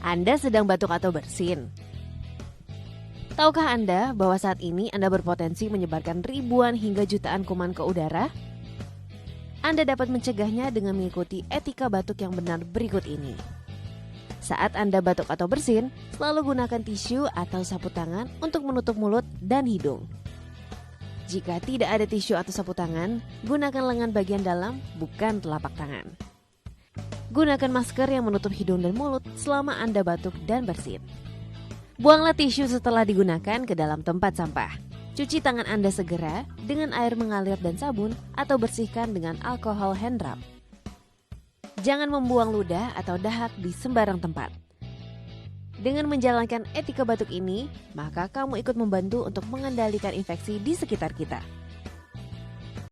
Anda sedang batuk atau bersin? Tahukah Anda bahwa saat ini Anda berpotensi menyebarkan ribuan hingga jutaan kuman ke udara? Anda dapat mencegahnya dengan mengikuti etika batuk yang benar berikut ini. Saat Anda batuk atau bersin, selalu gunakan tisu atau sapu tangan untuk menutup mulut dan hidung. Jika tidak ada tisu atau sapu tangan, gunakan lengan bagian dalam, bukan telapak tangan. Gunakan masker yang menutup hidung dan mulut selama Anda batuk dan bersin. Buanglah tisu setelah digunakan ke dalam tempat sampah. Cuci tangan Anda segera dengan air mengalir dan sabun atau bersihkan dengan alkohol hand rub. Jangan membuang ludah atau dahak di sembarang tempat. Dengan menjalankan etika batuk ini, maka kamu ikut membantu untuk mengendalikan infeksi di sekitar kita.